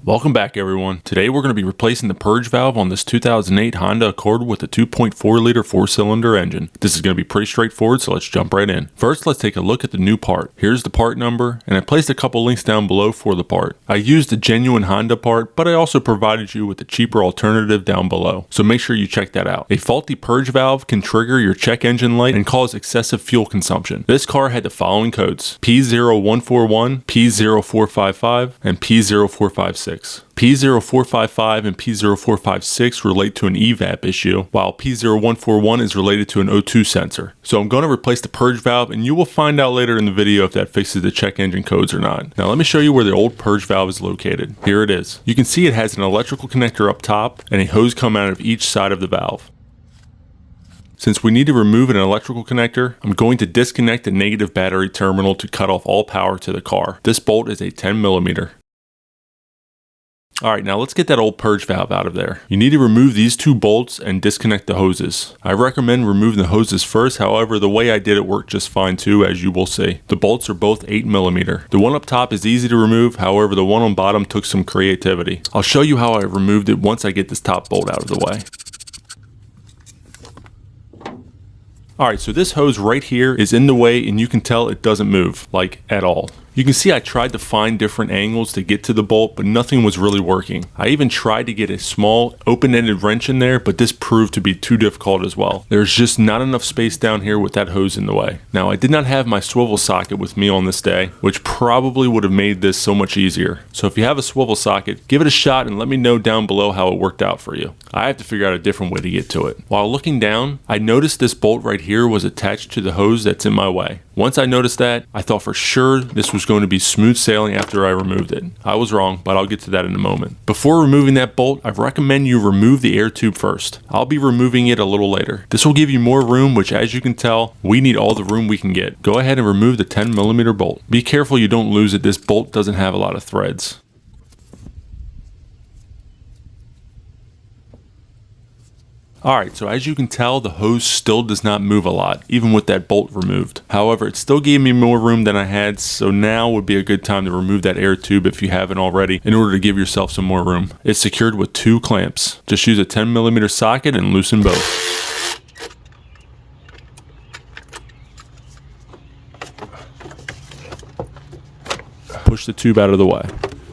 Welcome back everyone. Today we're going to be replacing the purge valve on this 2008 Honda Accord with a 2.4 liter 4-cylinder engine. This is going to be pretty straightforward, so let's jump right in. First, let's take a look at the new part. Here's the part number, and I placed a couple links down below for the part. I used a genuine Honda part, but I also provided you with a cheaper alternative down below, so make sure you check that out. A faulty purge valve can trigger your check engine light and cause excessive fuel consumption. This car had the following codes: P0141, P0455, and P0456. P0455 and P0456 relate to an evap issue, while P0141 is related to an O2 sensor. So I'm going to replace the purge valve, and you will find out later in the video if that fixes the check engine codes or not. Now let me show you where the old purge valve is located. Here it is. You can see it has an electrical connector up top and a hose coming out of each side of the valve. Since we need to remove an electrical connector, I'm going to disconnect the negative battery terminal to cut off all power to the car. This bolt is a 10mm. Alright, now let's get that old purge valve out of there. You need to remove these two bolts and disconnect the hoses. I recommend removing the hoses first, however the way I did it worked just fine too, as you will see. The bolts are both 8mm. The one up top is easy to remove, however the one on bottom took some creativity. I'll show you how I removed it once I get this top bolt out of the way. Alright, so this hose right here is in the way and you can tell it doesn't move, like at all. You can see I tried to find different angles to get to the bolt, but nothing was really working. I even tried to get a small open-ended wrench in there, but this proved to be too difficult as well. There's just not enough space down here with that hose in the way. Now I did not have my swivel socket with me on this day, which probably would have made this so much easier. So if you have a swivel socket, give it a shot and let me know down below how it worked out for you. I have to figure out a different way to get to it. While looking down, I noticed this bolt right here was attached to the hose that's in my way. Once I noticed that, I thought for sure this was going to be smooth sailing after I removed it. I was wrong, but I'll get to that in a moment. Before removing that bolt, I recommend you remove the air tube first. I'll be removing it a little later. This will give you more room, which as you can tell, we need all the room we can get. Go ahead and remove the 10mm bolt. Be careful you don't lose it. This bolt doesn't have a lot of threads. Alright, so as you can tell, the hose still does not move a lot, even with that bolt removed. However, it still gave me more room than I had, so now would be a good time to remove that air tube if you haven't already, in order to give yourself some more room. It's secured with two clamps. Just use a 10mm socket and loosen both. Push the tube out of the way.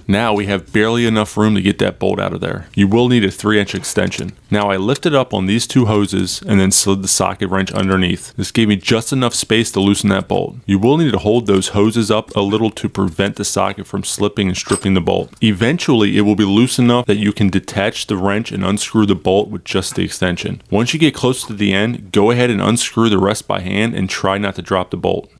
Now we have barely enough room to get that bolt out of there. You will need a 3-inch extension. Now I lifted up on these two hoses and then slid the socket wrench underneath. This gave me just enough space to loosen that bolt. You will need to hold those hoses up a little to prevent the socket from slipping and stripping the bolt. Eventually it will be loose enough that you can detach the wrench and unscrew the bolt with just the extension. Once you get close to the end, go ahead and unscrew the rest by hand and try not to drop the bolt.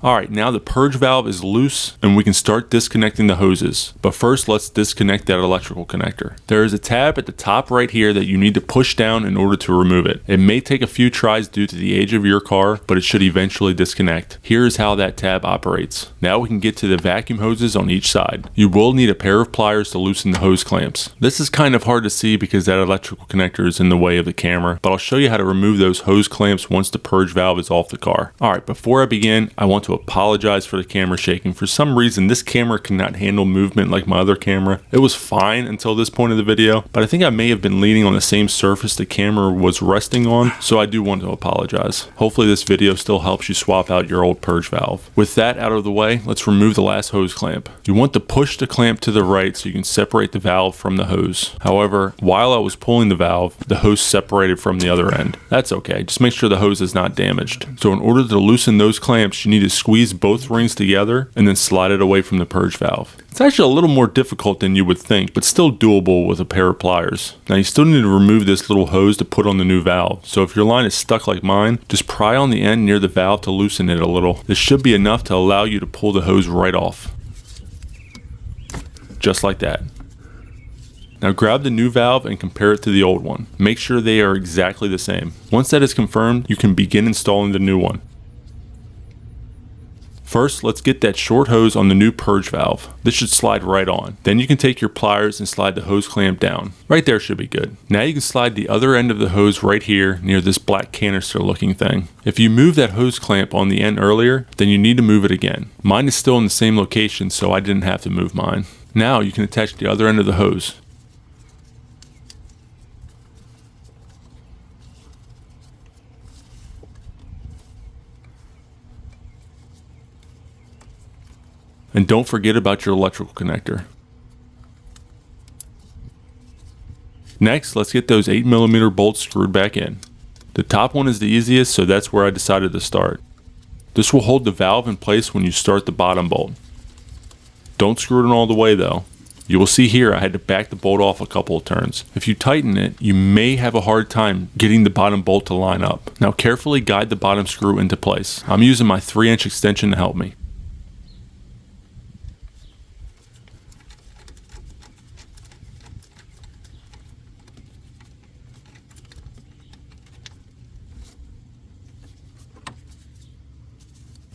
Alright, now the purge valve is loose and we can start disconnecting the hoses. But first, let's disconnect that electrical connector. There is a tab at the top right here that you need to push down in order to remove it. It may take a few tries due to the age of your car, but it should eventually disconnect. Here is how that tab operates. Now we can get to the vacuum hoses on each side. You will need a pair of pliers to loosen the hose clamps. This is kind of hard to see because that electrical connector is in the way of the camera, but I'll show you how to remove those hose clamps once the purge valve is off the car. Alright, before I begin, I want to apologize for the camera shaking. For some reason, this camera cannot handle movement like my other camera. It was fine until this point of the video, but I think I may have been leaning on the same surface the camera was resting on, so I do want to apologize. Hopefully this video still helps you swap out your old purge valve. With that out of the way, let's remove the last hose clamp. You want to push the clamp to the right so you can separate the valve from the hose. However, while I was pulling the valve, the hose separated from the other end. That's okay, just make sure the hose is not damaged. So in order to loosen those clamps, you need to squeeze both rings together and then slide it away from the purge valve. It's actually a little more difficult than you would think, but still doable with a pair of pliers. Now you still need to remove this little hose to put on the new valve. So if your line is stuck like mine, just pry on the end near the valve to loosen it a little. This should be enough to allow you to pull the hose right off. Just like that. Now grab the new valve and compare it to the old one. Make sure they are exactly the same. Once that is confirmed, you can begin installing the new one. First, let's get that short hose on the new purge valve. This should slide right on. Then you can take your pliers and slide the hose clamp down. Right there should be good. Now you can slide the other end of the hose right here near this black canister looking thing. If you moved that hose clamp on the end earlier, then you need to move it again. Mine is still in the same location, so I didn't have to move mine. Now you can attach the other end of the hose. And don't forget about your electrical connector. Next, let's get those 8mm bolts screwed back in. The top one is the easiest, so that's where I decided to start. This will hold the valve in place when you start the bottom bolt. Don't screw it in all the way though. You will see here I had to back the bolt off a couple of turns. If you tighten it, you may have a hard time getting the bottom bolt to line up. Now carefully guide the bottom screw into place. I'm using my 3-inch extension to help me.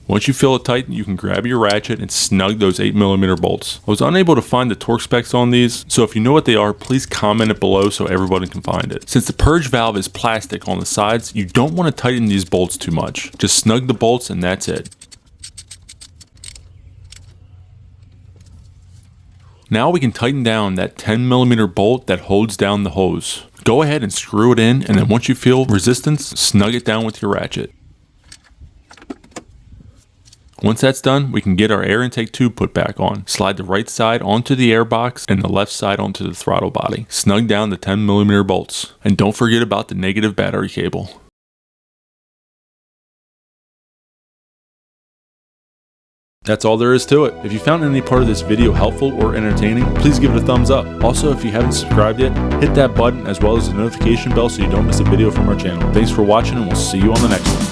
Once you feel it tight, you can grab your ratchet and snug those 8mm bolts. I was unable to find the torque specs on these, so if you know what they are, please comment it below so everybody can find it. Since the purge valve is plastic on the sides, you don't want to tighten these bolts too much. Just snug the bolts and that's it. Now we can tighten down that 10mm bolt that holds down the hose. Go ahead and screw it in, and then once you feel resistance, snug it down with your ratchet. Once that's done, we can get our air intake tube put back on. Slide the right side onto the air box and the left side onto the throttle body. Snug down the 10mm bolts. And don't forget about the negative battery cable. That's all there is to it. If you found any part of this video helpful or entertaining, please give it a thumbs up. Also, if you haven't subscribed yet, hit that button as well as the notification bell so you don't miss a video from our channel. Thanks for watching and we'll see you on the next one.